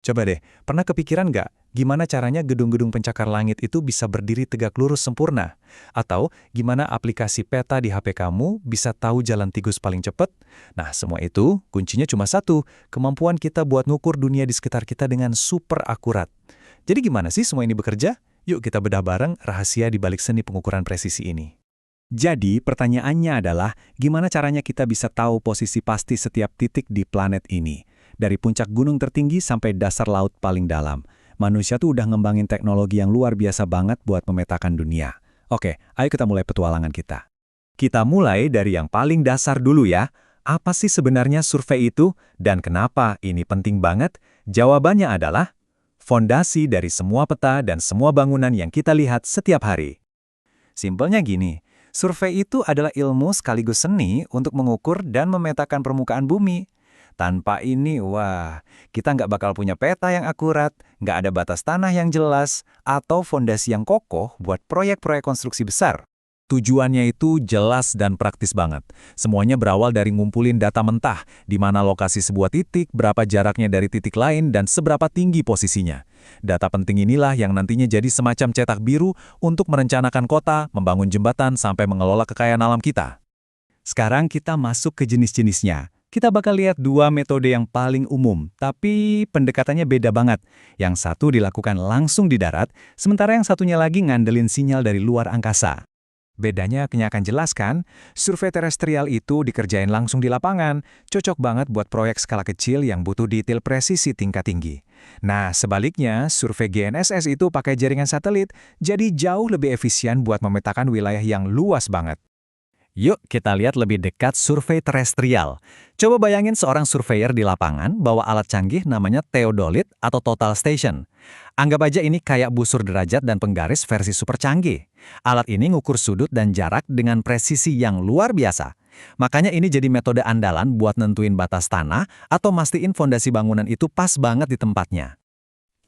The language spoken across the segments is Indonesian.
Coba deh, pernah kepikiran nggak gimana caranya gedung-gedung pencakar langit itu bisa berdiri tegak lurus sempurna? Atau gimana aplikasi peta di HP kamu bisa tahu jalan tikus paling cepat? Nah, semua itu kuncinya cuma satu, kemampuan kita buat ngukur dunia di sekitar kita dengan super akurat. Jadi gimana sih semua ini bekerja? Yuk kita bedah bareng rahasia di balik seni pengukuran presisi ini. Jadi, pertanyaannya adalah, gimana caranya kita bisa tahu posisi pasti setiap titik di planet ini? Dari puncak gunung tertinggi sampai dasar laut paling dalam. Manusia tuh udah ngembangin teknologi yang luar biasa banget buat memetakan dunia. Oke, ayo kita mulai petualangan kita. Kita mulai dari yang paling dasar dulu ya. Apa sih sebenarnya survei itu? Dan kenapa ini penting banget? Jawabannya adalah, fondasi dari semua peta dan semua bangunan yang kita lihat setiap hari. Simpelnya gini, survei itu adalah ilmu sekaligus seni untuk mengukur dan memetakan permukaan bumi. Tanpa ini, wah, kita nggak bakal punya peta yang akurat, nggak ada batas tanah yang jelas, atau fondasi yang kokoh buat proyek-proyek konstruksi besar. Tujuannya itu jelas dan praktis banget. Semuanya berawal dari ngumpulin data mentah, di mana lokasi sebuah titik, berapa jaraknya dari titik lain, dan seberapa tinggi posisinya. Data penting inilah yang nantinya jadi semacam cetak biru untuk merencanakan kota, membangun jembatan, sampai mengelola kekayaan alam kita. Sekarang kita masuk ke jenis-jenisnya. Kita bakal lihat dua metode yang paling umum, tapi pendekatannya beda banget. Yang satu dilakukan langsung di darat, sementara yang satunya lagi ngandelin sinyal dari luar angkasa. Bedanya akan jelaskan, survei terestrial itu dikerjain langsung di lapangan, cocok banget buat proyek skala kecil yang butuh detail presisi tingkat tinggi. Nah, sebaliknya, survei GNSS itu pakai jaringan satelit, jadi jauh lebih efisien buat memetakan wilayah yang luas banget. Yuk kita lihat lebih dekat survei terestrial. Coba bayangin seorang surveyor di lapangan bawa alat canggih namanya theodolit atau total station. Anggap aja ini kayak busur derajat dan penggaris versi super canggih. Alat ini ngukur sudut dan jarak dengan presisi yang luar biasa. Makanya ini jadi metode andalan buat nentuin batas tanah atau mastiin fondasi bangunan itu pas banget di tempatnya.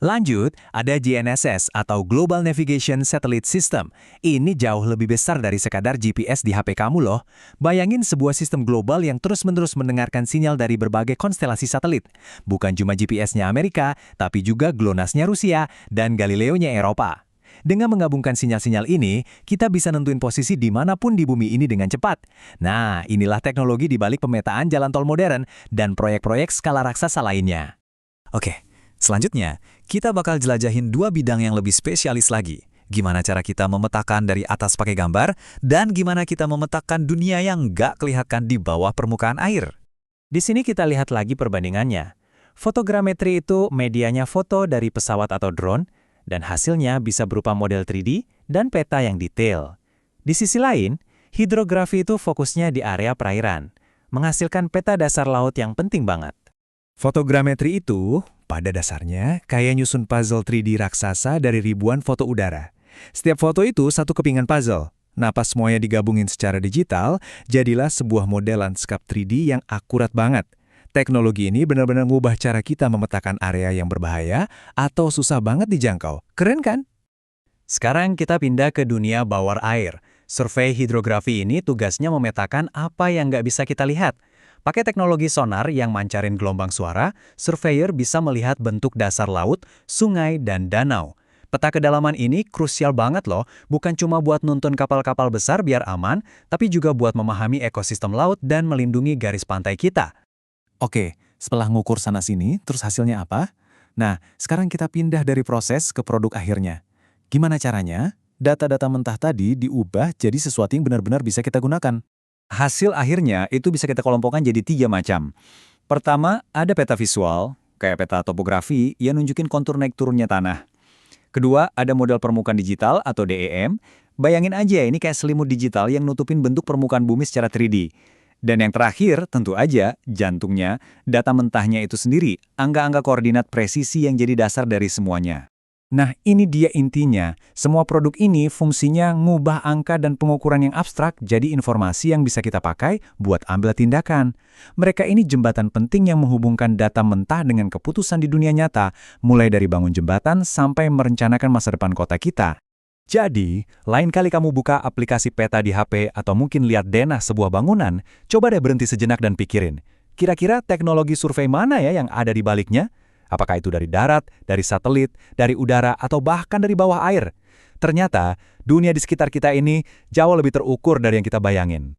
Lanjut, ada GNSS atau Global Navigation Satellite System. Ini jauh lebih besar dari sekadar GPS di HP kamu loh. Bayangin sebuah sistem global yang terus-menerus mendengarkan sinyal dari berbagai konstelasi satelit. Bukan cuma GPS-nya Amerika, tapi juga GLONASS-nya Rusia dan Galileo-nya Eropa. Dengan menggabungkan sinyal-sinyal ini, kita bisa nentuin posisi dimanapun di bumi ini dengan cepat. Nah, inilah teknologi di balik pemetaan jalan tol modern dan proyek-proyek skala raksasa lainnya. Oke. Selanjutnya, kita bakal jelajahin dua bidang yang lebih spesialis lagi. Gimana cara kita memetakan dari atas pakai gambar, dan gimana kita memetakan dunia yang nggak kelihatan di bawah permukaan air. Di sini kita lihat lagi perbandingannya. Fotogrametri itu medianya foto dari pesawat atau drone, dan hasilnya bisa berupa model 3D dan peta yang detail. Di sisi lain, hidrografi itu fokusnya di area perairan, menghasilkan peta dasar laut yang penting banget. Fotogrametri itu, pada dasarnya, kayak nyusun puzzle 3D raksasa dari ribuan foto udara. Setiap foto itu satu kepingan puzzle. Nah, pas semuanya digabungin secara digital, jadilah sebuah model lanskap 3D yang akurat banget. Teknologi ini benar-benar ngubah cara kita memetakan area yang berbahaya atau susah banget dijangkau. Keren kan? Sekarang kita pindah ke dunia bawah air. Survei hidrografi ini tugasnya memetakan apa yang nggak bisa kita lihat. Pakai teknologi sonar yang mancarin gelombang suara, surveyor bisa melihat bentuk dasar laut, sungai, dan danau. Peta kedalaman ini krusial banget loh, bukan cuma buat nuntun kapal-kapal besar biar aman, tapi juga buat memahami ekosistem laut dan melindungi garis pantai kita. Oke, setelah ngukur sana-sini, terus hasilnya apa? Nah, sekarang kita pindah dari proses ke produk akhirnya. Gimana caranya? Data-data mentah tadi diubah jadi sesuatu yang benar-benar bisa kita gunakan. Hasil akhirnya itu bisa kita kelompokkan jadi 3 macam. Pertama, ada peta visual, kayak peta topografi yang nunjukin kontur naik turunnya tanah. Kedua, ada model permukaan digital atau DEM. Bayangin aja ini kayak selimut digital yang nutupin bentuk permukaan bumi secara 3D. Dan yang terakhir, tentu aja, jantungnya, data mentahnya itu sendiri, angka-angka koordinat presisi yang jadi dasar dari semuanya. Nah, ini dia intinya. Semua produk ini fungsinya ngubah angka dan pengukuran yang abstrak jadi informasi yang bisa kita pakai buat ambil tindakan. Mereka ini jembatan penting yang menghubungkan data mentah dengan keputusan di dunia nyata, mulai dari bangun jembatan sampai merencanakan masa depan kota kita. Jadi, lain kali kamu buka aplikasi peta di HP atau mungkin lihat denah sebuah bangunan, coba deh berhenti sejenak dan pikirin. Kira-kira teknologi survei mana ya yang ada di baliknya? Apakah itu dari darat, dari satelit, dari udara, atau bahkan dari bawah air? Ternyata, dunia di sekitar kita ini jauh lebih terukur dari yang kita bayangin.